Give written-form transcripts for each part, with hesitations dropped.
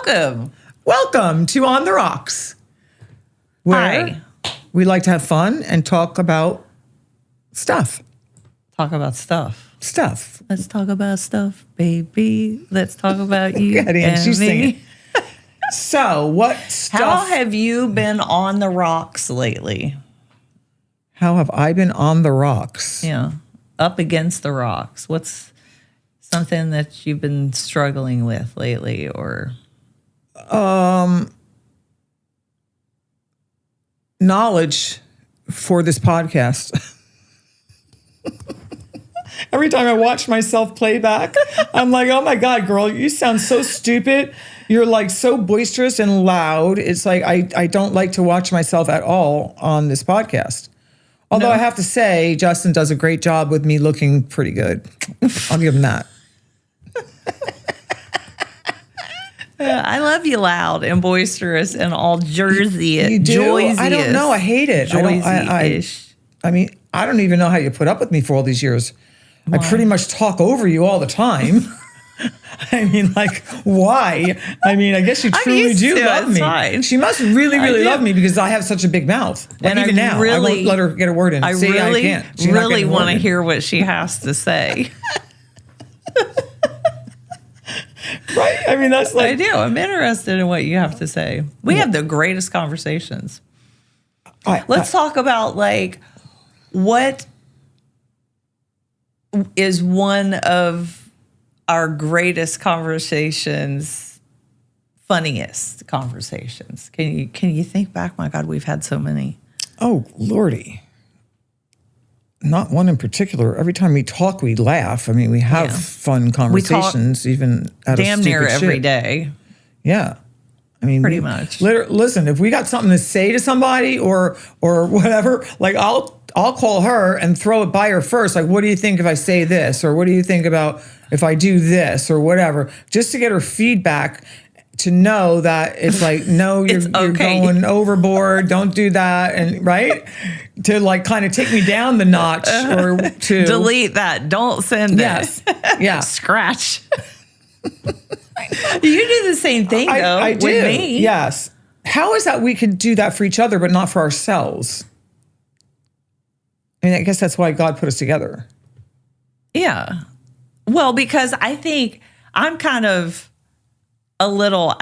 Welcome. Welcome to On the Rocks, where Hi. we like to have fun and talk about stuff. Talk about stuff. Stuff. Let's talk about stuff, baby. Let's talk about you Yeah, and she's me. singing. So, what stuff? How have you been on the rocks lately? How have I been on the rocks? Yeah, up against the rocks. What's something that you've been struggling with lately, or Knowledge for this podcast. Every time I watch myself play back, I'm like, oh my God, girl, you sound so stupid. You're like so boisterous and loud. It's like I don't like to watch myself at all on this podcast. Although I have to say, Justin does a great job with me looking pretty good. I'll give him that. I love you loud and boisterous and all Jersey. You do? Joyzy-ish. I don't know. I hate it. Joyzy-ish. I mean, I don't even know how you put up with me for all these years. Why? I pretty much talk over you all the time. I mean, like, why? I mean, I guess you truly do love me. Fine. She must really, really love me because I have such a big mouth. Like, And even now, I won't let her get a word in. I See, really, I can't. She's not really getting a want word to in. hear what she has to say. Right? I mean, that's I like, do. I'm interested in what you have to say. We have the greatest conversations. Let's talk about, like, what is one of our greatest conversations, funniest conversations. Can you think back? My God, we've had so many. oh, Lordy. Not one in particular. Every time we talk, we laugh. I mean, we have fun conversations, even out Damn of near stupid every shit. day. Yeah. I mean, Pretty much. Listen, if we got something to say to somebody or whatever, like I'll call her and throw it by her first. Like, what do you think if I say this? Or what do you think about if I do this or whatever? Just to get her feedback to know that it's like, no, you're okay. going overboard. Don't do that. And right. To like kind of take me down the notch or to Delete that. Don't send Yes. it. Yeah. Scratch. You do the same thing, though, I do. with me. Yes. How is that we could do that for each other, but not for ourselves? I mean, I guess that's why God put us together. Yeah. Well, because I think I'm kind of a little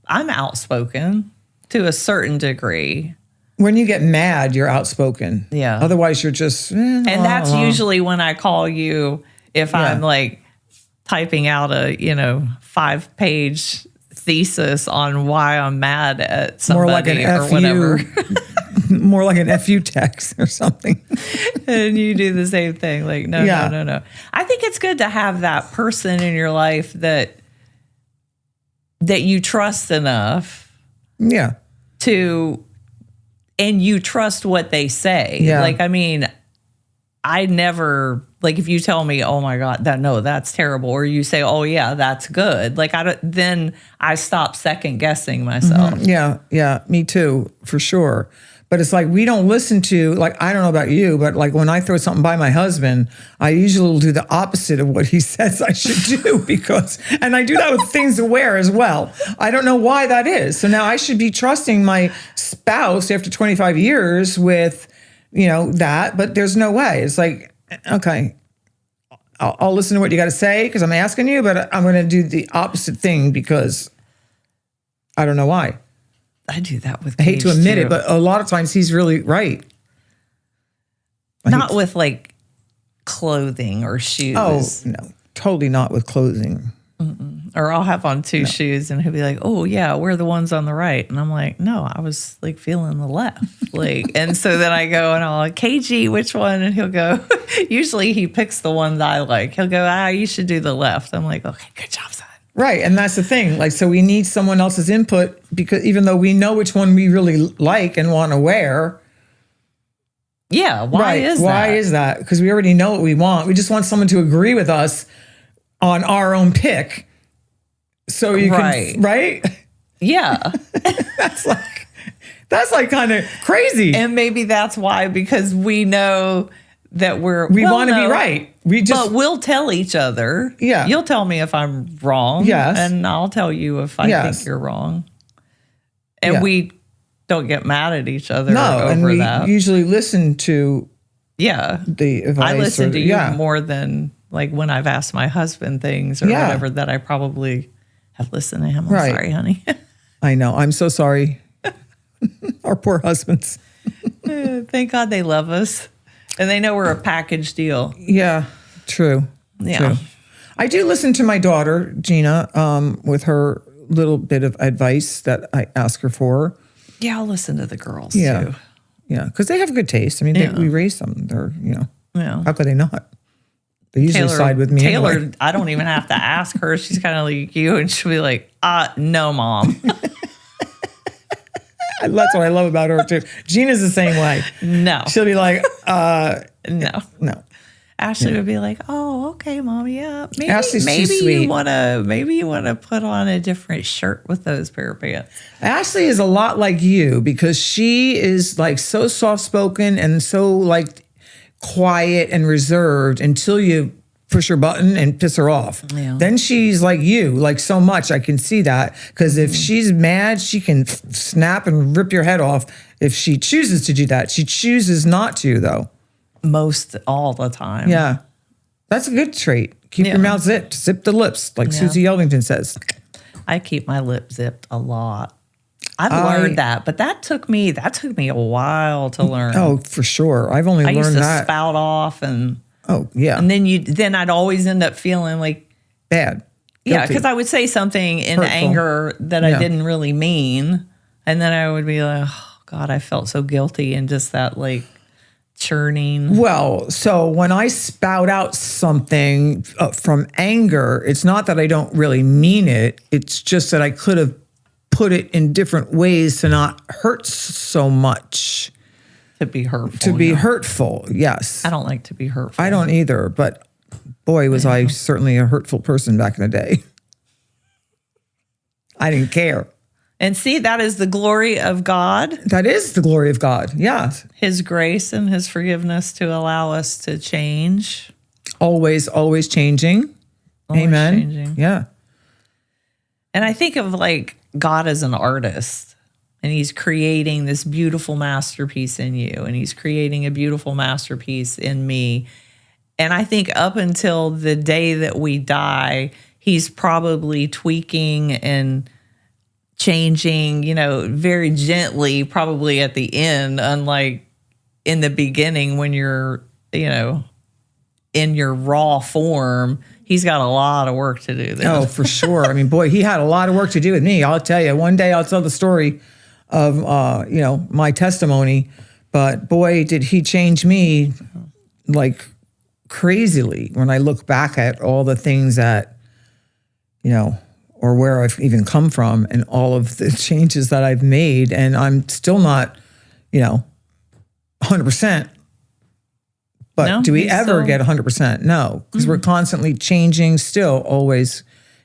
I'm outspoken to a certain degree. When you get mad, you're outspoken. Yeah. Otherwise, you're just. And that's usually when I call you if I'm like typing out a, 5-page thesis on why I'm mad at somebody more like an or whatever. More like an FU text or something. And you do the same thing. Like, no. I think it's good to have that person in your life that you trust enough Yeah. and you trust what they say. Yeah. Like, I mean, I never, like, if you tell me, oh my God, that's terrible. Or you say, oh yeah, that's good. Like, then I stop second guessing myself. Yeah. Yeah. Me too, for sure. But it's like, we don't listen to, like, I don't know about you, but like when I throw something by my husband, I usually will do the opposite of what he says I should do and I do that with things to wear as well. I don't know why that is. So now I should be trusting my spouse after 25 years with, that, but there's no way. It's like, okay, I'll listen to what you got to say because I'm asking you, but I'm going to do the opposite thing because I don't know why. I do that with I hate to Gage, admit too. it, but a lot of times he's really right. Not with like clothing or shoes. Oh, no, totally not with clothing. Or I'll have on two shoes and he'll be like, oh yeah, we're the ones on the right. And I'm like, no, I was like feeling the left. Like, and so then I go and I'll like, KG, which one? And he'll go, usually he picks the ones I like. He'll go, you should do the left. I'm like, okay, good job, son. Right. And that's the thing. Like, so we need someone else's input because even though we know which one we really like and want to wear. Yeah. Why is that? Because we already know what we want. We just want someone to agree with us on our own pick. So you can, right? Yeah. That's like kind of crazy. And maybe that's why, because we know that we want to be right. We just, but we'll tell each other. Yeah. You'll tell me if I'm wrong. Yes. And I'll tell you if I Yes. think you're wrong. And Yeah. we don't get mad at each other no, over and we that. usually listen to Yeah. the advice. I listen to you yeah. more than like when I've asked my husband things or Yeah. whatever that I probably have listened to him. I'm Right. sorry, honey. I know. I'm so sorry. Our poor husbands. Thank God they love us. And they know we're a package deal. Yeah, true. Yeah. True. I do listen to my daughter, Gina, with her little bit of advice that I ask her for. Yeah, I'll listen to the girls Yeah. too. Yeah, because they have good taste. I mean, Yeah. we raised them. They're, Yeah. how could they not? They usually side with me Taylor, anyway. I don't even have to ask her. She's kind of like you, and she'll be like, no, Mom. That's what I love about her, too. Gina's the same way. No. She'll be like, No. no. Ashley would be like, "Oh, okay, Mom. Yeah, Ashley's too maybe sweet. you want to put on a different shirt with those pair of pants." Ashley is a lot like you because she is like so soft-spoken and so like quiet and reserved until you push her button and piss her off. Yeah. Then she's like you, like so much. I can see that because if she's mad, she can snap and rip your head off if she chooses to do that. She chooses not to, though. Most all the time. Yeah. That's a good trait. Keep your Yeah. mouth zipped. Zip the lips, like Susie Ellington says. I keep my lip zipped a lot. I've learned that, but that took me a while to learn. Oh, for sure. I've only I used learned to that. spout off and Oh, yeah. then I'd always end up feeling like Bad. yeah, Guilty. because I would say something in Hurtful. anger that Yeah. I didn't really mean, and then I would be like, "Oh God, I felt so guilty," and just that like churning. Well, so when I spout out something from anger, it's not that I don't really mean it. It's just that I could have put it in different ways to not hurt so much. To be hurtful. To be yeah. hurtful, yes. I don't like to be hurtful. I don't either, but boy, was I certainly a hurtful person back in the day. I didn't care. And see, that is the glory of God, That is the glory of God. Yes. His grace and His forgiveness to allow us to change. Always, always changing. Always Amen. changing. Yeah. And I think of like God as an artist, and He's creating this beautiful masterpiece in you, and He's creating a beautiful masterpiece in me. And I think up until the day that we die, He's probably tweaking and changing, very gently, probably at the end, unlike in the beginning when you're, in your raw form. He's got a lot of work to do then. Oh, for sure. I mean, boy, he had a lot of work to do with me. I'll tell you, one day I'll tell the story of, my testimony, but boy, did he change me like crazily when I look back at all the things that, or where I've even come from and all of the changes that I've made. And I'm still not, 100%. But No, do we he's ever still- get 100%? No, because we're constantly changing, still always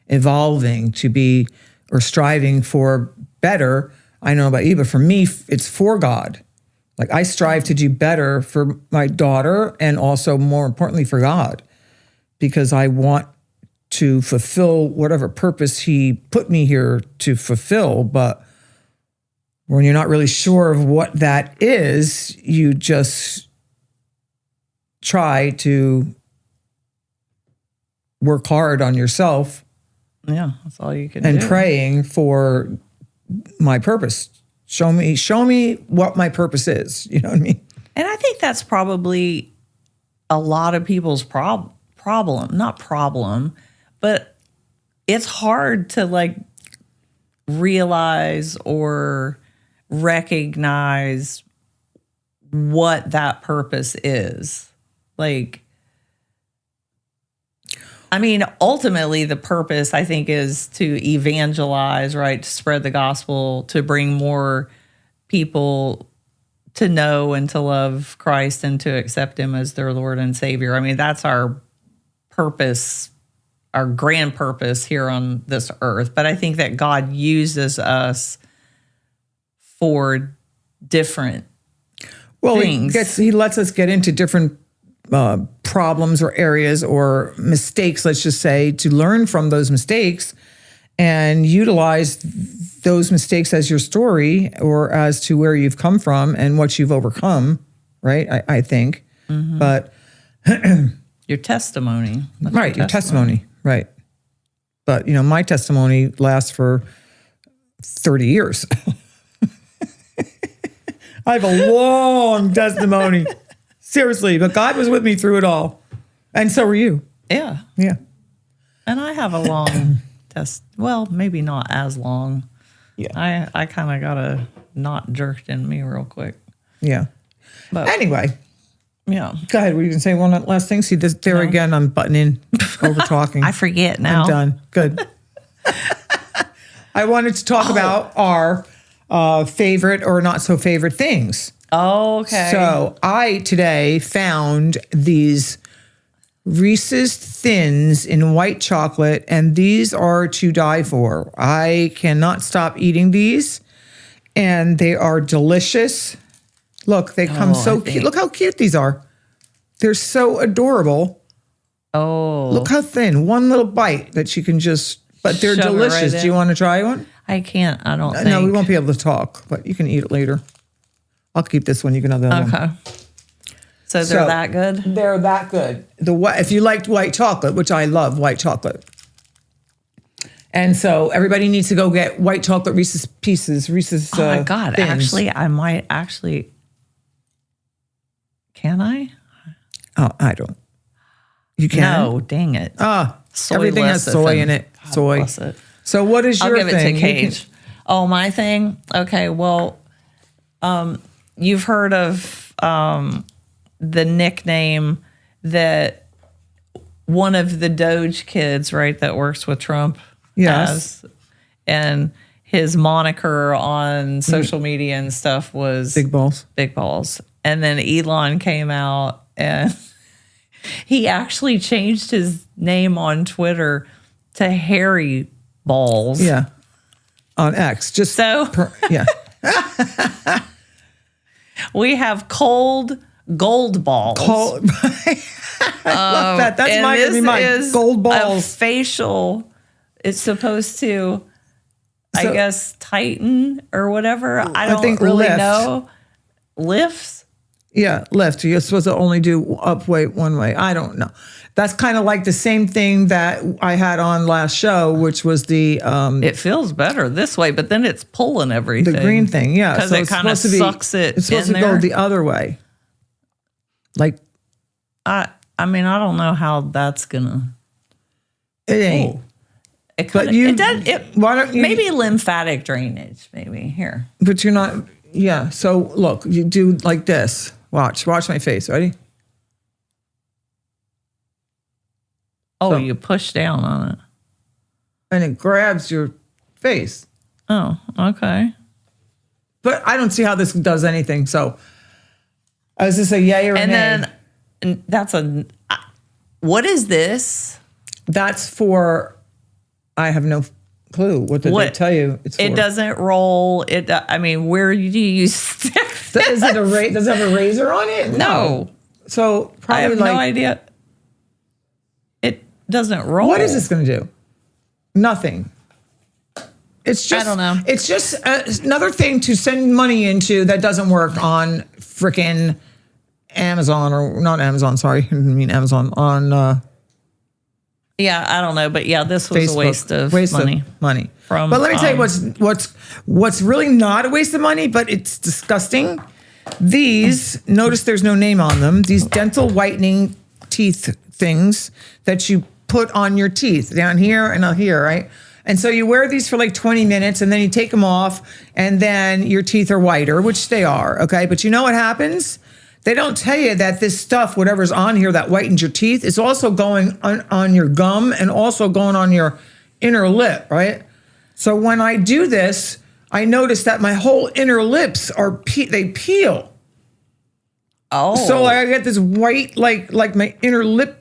evolving to be or striving for better. I know about you, but for me, it's for God. Like I strive to do better for my daughter and also more importantly for God, because I want to fulfill whatever purpose He put me here to fulfill. But when you're not really sure of what that is, you just try to work hard on yourself Yeah, that's all you can and do. praying for my purpose. Show me what my purpose is. You know what I mean? And I think that's probably a lot of people's not problem, but it's hard to like realize or recognize what that purpose is. Like, I mean, ultimately the purpose I think is to evangelize, right? To spread the gospel, to bring more people to know and to love Christ and to accept Him as their Lord and Savior. I mean, that's our purpose, our grand purpose here on this earth. But I think that God uses us for different Well, things. he lets us get into different problems or areas or mistakes, let's just say, to learn from those mistakes and utilize those mistakes as your story or as to where you've come from and what you've overcome, right? I think. But Your testimony. That's right, your testimony, right. But, my testimony lasts for 30 years. I have a long testimony. Seriously, but God was with me through it all. And so were you. Yeah. Yeah. And I have a long well, maybe not as long. Yeah. I kind of got a knot jerked in me real quick. Yeah. But Anyway, yeah. go ahead. Were you going to say one last thing? See, there again, I'm butting in, over talking. I forget now. I'm done. Good. I wanted to talk about our favorite or not so favorite things. Oh, okay. So I today found these Reese's Thins in white chocolate, and these are to die for. I cannot stop eating these, and they are delicious. Look, they come so cute. Look how cute these are. They're so adorable. Oh. Look how thin. One little bite that you can just, but they're Shove it delicious. right Do you in. want to try one? I can't. I don't think. No, we won't be able to talk, but you can eat it later. I'll keep this one. You can have the other one. Okay. So they're that good? They're that good. If you liked white chocolate, which I love white chocolate. And so everybody needs to go get white chocolate Reese's Pieces, Reese's Oh my God. Thins. Actually, I might actually. Can I? Oh, I don't. You can? No, dang it. Soy Everything has lecithin. soy in it. God Soy. bless it. So what is your I'll give thing? it to Cage. Oh, my thing? Okay, well, you've heard of the nickname that one of the Doge kids, right, that works with Trump Yes. has. And his moniker on social media and stuff was Big balls. Big Balls. And then Elon came out and he actually changed his name on Twitter to Harry Balls. Yeah. On X. Just So yeah. we have cold gold balls. I love that. That's And my this my is gold a balls. facial. It's supposed to, I So- guess, tighten or whatever. I don't think really lift. know. Lifts? Yeah, left. You're supposed to only do up weight one way. I don't know. That's kind of like the same thing that I had on last show, which was the It feels better this way, but then it's pulling everything. green thing. Yeah, Because so it it's kind of supposed to be- sucks it It's supposed in to there. go the other way. Like I mean, I don't know how that's gonna. it ain't. It But kinda, you- it does. It why don't you- maybe lymphatic drainage. Maybe here. But you're not. Yeah. So look, you do like this. Watch my face. Ready? Oh, So- you push down on it. And it grabs your face. Oh, okay. But I don't see how this does anything. So, is this a yay or a And nay? then and that's a. What is this? That's for. I have no clue. What did they What- tell you? It's for? It doesn't roll. It. I mean, where do you stick? Is it a does it have a razor on it? No. So I probably have like. no idea. It doesn't roll. What is this going to do? Nothing. It's just. I don't know. It's just another thing to send money into that doesn't work on frickin' Amazon or not Amazon. Sorry, I didn't mean Amazon on. Yeah, I don't know, but yeah, this was Facebook. a waste of money. From, but let me tell you what's really not a waste of money, but it's disgusting. These, notice there's no name on them. These dental whitening teeth things that you put on your teeth down here and out here, right? And so you wear these for like 20 minutes and then you take them off and then your teeth are whiter, which they are, okay? But you know what happens? They don't tell you that this stuff, whatever's on here that whitens your teeth, is also going on your gum and also going on your inner lip, right? So when I do this, I notice that my whole inner lips they peel. Oh, So I get this white, like my inner lip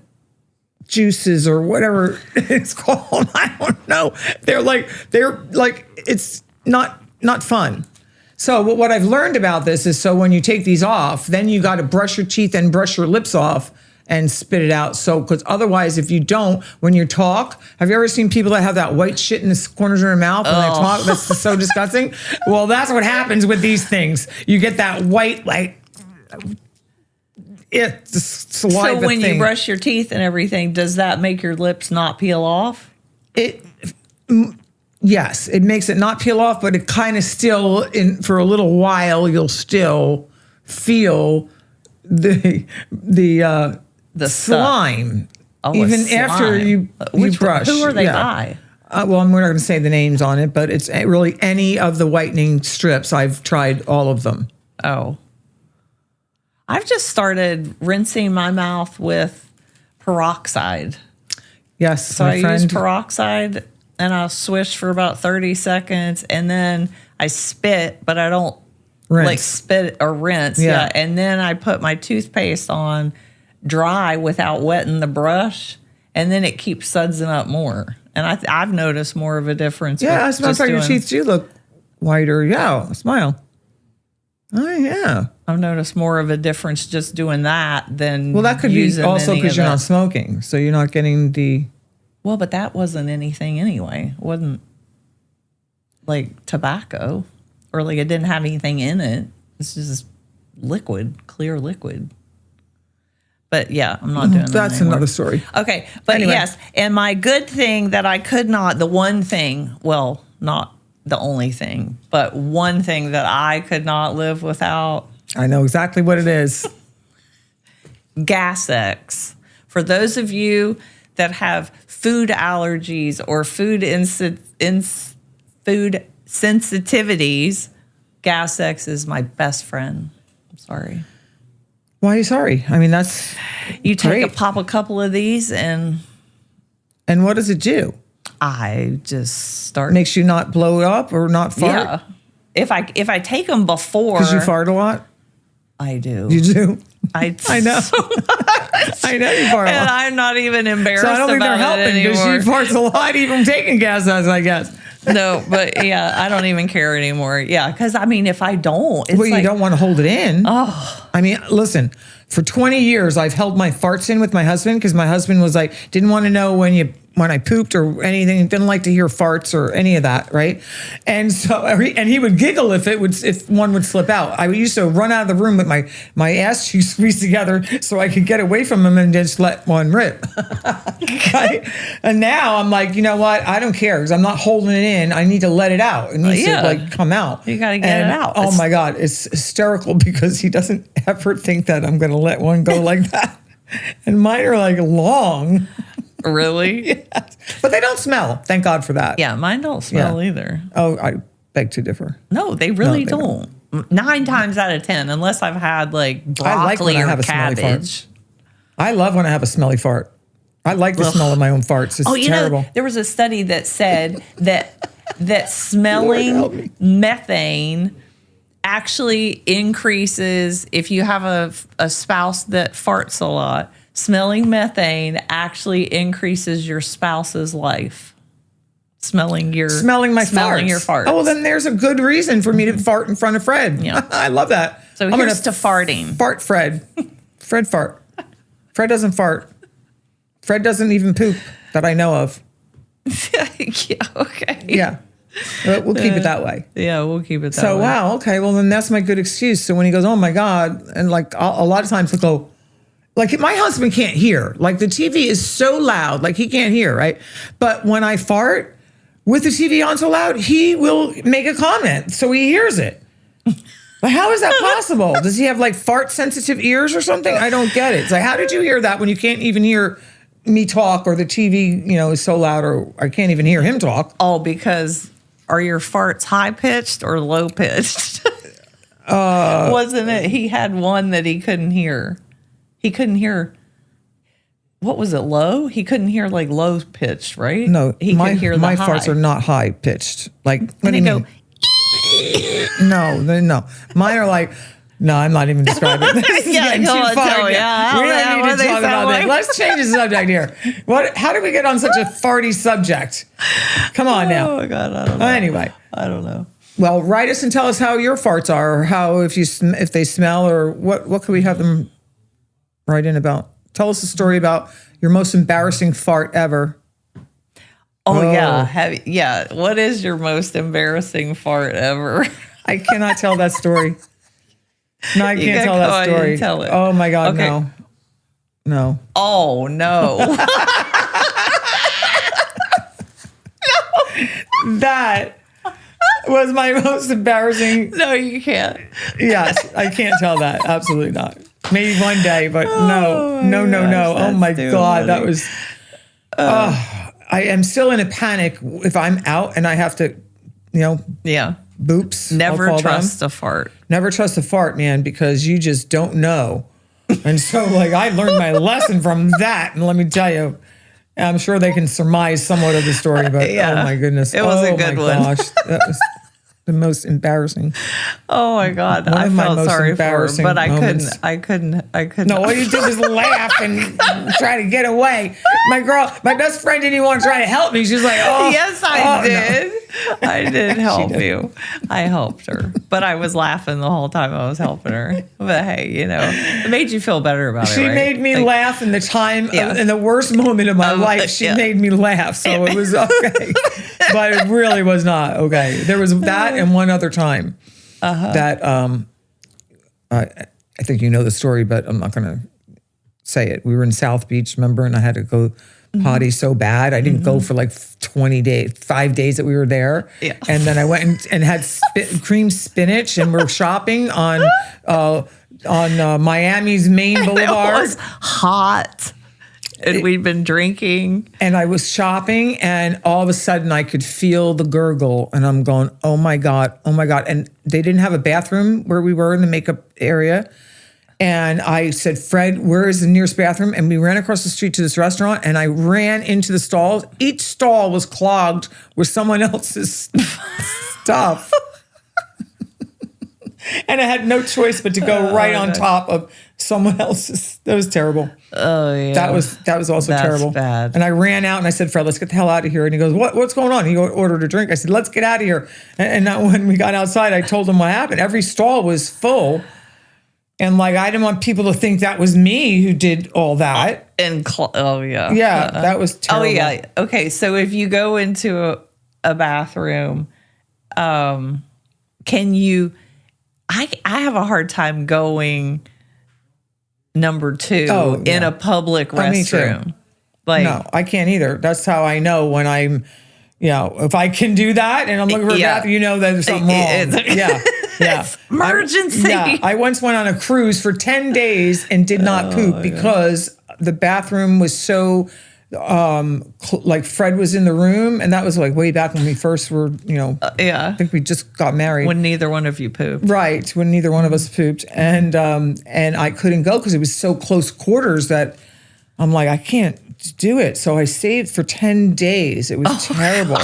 juices or whatever it's called. I don't know. They're like it's not fun. So what I've learned about this is, so when you take these off, then you got to brush your teeth and brush your lips off and spit it out. So, because otherwise, if you don't, when you talk, have you ever seen people that have that white shit in the corners of their mouth when they talk? That's so disgusting. Well, that's what happens with these things. You get that white, like, it's the saliva So when thing. you brush your teeth and everything, does that make your lips not peel off? Yes, it makes it not peel off, but it kind of still, for a little while, you'll still feel the slime, even after you brush. Who are they by? Well, we're not going to say the names on it, but it's really any of the whitening strips. I've tried all of them. Oh. I've just started rinsing my mouth with peroxide. Yes, So I use peroxide and I'll swish for about 30 seconds and then I spit, but I don't Rinse. like spit or rinse. Yeah. And then I put my toothpaste on dry without wetting the brush and then it keeps sudsing up more. And I've noticed more of a difference. Yeah, as a matter of fact, your teeth do look whiter. Yeah, smile. Oh, yeah. I've noticed more of a difference just doing that than Well, that could be using also any because of you're that. not smoking, so you're not getting the... Well, but that wasn't anything anyway. It wasn't like tobacco or like it didn't have anything in it. It's just liquid, clear liquid. But yeah, I'm not doing that That's anymore. another story. Okay, but Anyway. yes, and my good thing that I could not, the one thing, well, not the only thing, but one thing that I could not live without, I know exactly what it is. Gas X. For those of you that have food allergies or food sensitivities, Gas X is my best friend. I'm sorry. Why are you sorry? I mean, that's You take great. pop a couple of these and And what does it do? I just start. Makes you not blow up or not fart? Yeah. If I take them before, Because you fart a lot? I do. You do? I know. I know you fart a And lot. I'm not even embarrassed So I don't think they're about it helping because anymore. she farts a lot even taking gas as I guess. No, but yeah, I don't even care anymore. Yeah, because I mean, if I don't, it's Well, you like, don't want to hold it in. Oh. I mean, listen, for 20 years, I've held my farts in with my husband because my husband was like, didn't want to know when I pooped or anything, didn't like to hear farts or any of that, right? And so, and he would giggle if one would slip out. I used to run out of the room with my ass cheeks squeezed together so I could get away from him and just let one rip. Right? And now I'm like, you know what? I don't care because I'm not holding it in. I need to let it out. It needs Yeah. to like come out. You gotta get it out. Oh It's- my God, it's hysterical because he doesn't ever think that I'm going to let one go like that. And mine are like long. really? But they don't smell. Thank God for that. Yeah, mine don't smell Yeah. either. Oh, I beg to differ. No, they really they don't. 9 times out of 10, unless I've had like I like when broccoli I or have a smelly fart. cabbage. I love when I have a smelly fart. I like the smell of my own farts. It's Oh, you terrible. know, there was a study that said that Lord, help smelling me. methane actually increases if you have a spouse that farts a lot. Smelling methane actually increases your spouse's life. Smelling Smelling my smelling farts. your farts. Oh, well, then there's a good reason for me to fart in front of Fred. Yeah. I love that. So I'm here's gonna to farting. Fart Fred. Fred fart. Fred doesn't fart. Fred doesn't even poop that I know of. Yeah, okay. Yeah. But we'll keep it that way. Yeah, we'll keep it that So, way. wow, okay, well, then that's my good excuse. So when he goes, oh my God, and like a lot of times he'll go, like my husband can't hear. Like the TV is so loud, like he can't hear, right? But when I fart with the TV on so loud, he will make a comment so he hears it. But how is that possible? Does he have like fart sensitive ears or something? I don't get it. It's like, how did you hear that when you can't even hear me talk or the TV, is so loud or I can't even hear him talk? Oh, because are your farts high pitched or low pitched? Wasn't it? He had one that he couldn't hear. He couldn't hear. What was it? Low? He couldn't hear like low pitched, right? No, he my could hear the my high. farts are not high pitched. Like, what And do you they mean? go. No. Mine are like, no, I'm not even describing this. This is Yeah, getting go too on, far. tell me. Yeah, We yeah, don't what need to they talk sound about like. that. Let's change the subject here. How did we get on such a farty subject? Come on now. Oh my God, I don't know. Anyway, I don't know. well, write us and tell us how your farts are, or how if they smell, or what could we have them write in about Tell us a story about your most embarrassing fart ever. Oh, yeah. What is your most embarrassing fart ever? I cannot tell that story. No, I can't gotta tell go that on and story. tell it. Oh my God, Okay. no. No. Oh, no. That was my most embarrassing. No, you can't. Yes, I can't tell that. Absolutely not. Maybe one day, but no. my Oh gosh, my that's too God, that funny. was. I am still in a panic if I'm out and I have to, Yeah. boops. I'll Never call them. trust a fart. Never trust a fart, man, because you just don't know. And so, I learned my lesson from that. And let me tell you, I'm sure they can surmise somewhat of the story, but Yeah. oh my goodness. It was a good my one. gosh. That was the most embarrassing. Oh my God. One I of my felt most sorry for her, embarrassing but moments. I couldn't. No, all you did was laugh and try to get away. My best friend didn't even want to try to help me. She was like, oh. Yes, I oh, did. I did help did. you. I helped her, but I was laughing the whole time I was helping her. But hey, it made you feel better about it. She right? made me Like, laugh in the time, Yeah. in the worst moment of my life. She yeah. made me laugh, so it was okay. But it really was not okay. There was that and one other time that I think you know the story, but I'm not going to say it. We were in South Beach, remember, and I had to go potty so bad. I didn't go for like 5 days that we were there. Yeah. And then I went and had cream spinach, and we're shopping on Miami's main It boulevard. was hot, and we'd been drinking. And I was shopping, and all of a sudden I could feel the gurgle, and I'm going, oh my God. And they didn't have a bathroom where we were in the makeup area. And I said, Fred, where is the nearest bathroom? And we ran across the street to this restaurant, and I ran into the stalls. Each stall was clogged with someone else's stuff. And I had no choice but to go right on top of someone else's. That was terrible. Oh yeah, That was also That's terrible. bad. And I ran out and I said, Fred, let's get the hell out of here. And he goes, what's going on? He ordered a drink. I said, let's get out of here. And now when we got outside, I told him what happened. Every stall was full. And I didn't want people to think that was me who did all that. And oh yeah, Yeah, that was terrible. Oh yeah. Okay, so if you go into a bathroom, can you? I have a hard time going number 2 in a public me too. restroom. Like No, I can't either. That's how I know when I'm, if I can do that and I'm looking for a Yeah. bathroom, that there's something wrong. Yeah. emergency. I once went on a cruise for 10 days and did not poop because the bathroom was so, Fred was in the room, and that was way back when we first were, yeah, I think we just got married. when neither one of you pooped. Right, when neither one of us pooped, and I couldn't go because it was so close quarters that I'm like, I can't do it. So I stayed for 10 days. It was terrible.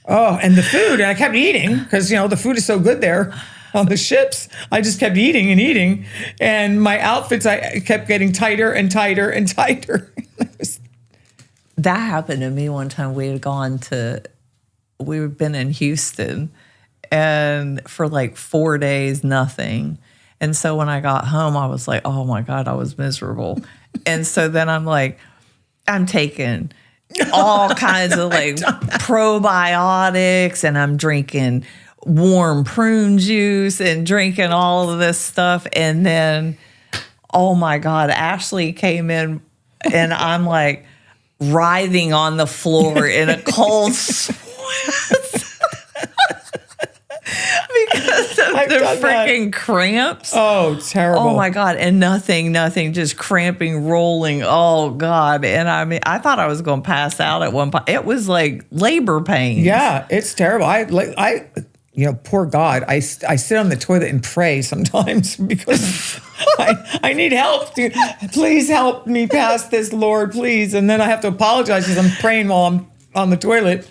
Oh, and the food, and I kept eating because the food is so good there on the ships. I just kept eating and eating, and my outfits I kept getting tighter and tighter and tighter. That happened to me one time. We'd been in Houston, and for 4 days, nothing. And so when I got home, I was like, oh my God, I was miserable. And so then I'm taking all kinds of probiotics, and I'm drinking warm prune juice and drinking all of this stuff. And then, oh my God, Ashley came in, and I'm writhing on the floor in a cold sweat because of the freaking cramps. Oh, terrible. Oh my God. And nothing, just cramping, rolling. Oh God. And I thought I was going to pass out at one point. It was labor pains. Yeah, it's terrible. Poor God. I sit on the toilet and pray sometimes because I need help. Dude. Please help me pass this, Lord, please. And then I have to apologize because I'm praying while I'm on the toilet.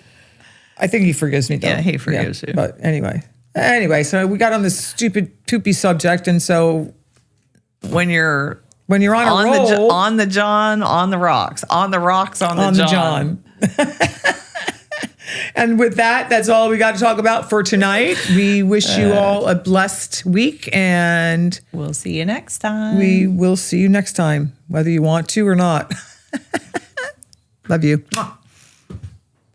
I think he forgives me, though. Yeah, he forgives you. But anyway, so we got on this stupid poopy subject, and so when you're on a roll, on the John, on the rocks, on the rocks, on the John. And with that, that's all we got to talk about for tonight. We wish you all a blessed week, and we'll see you next time. we will see you next time, whether you want to or not. Love you.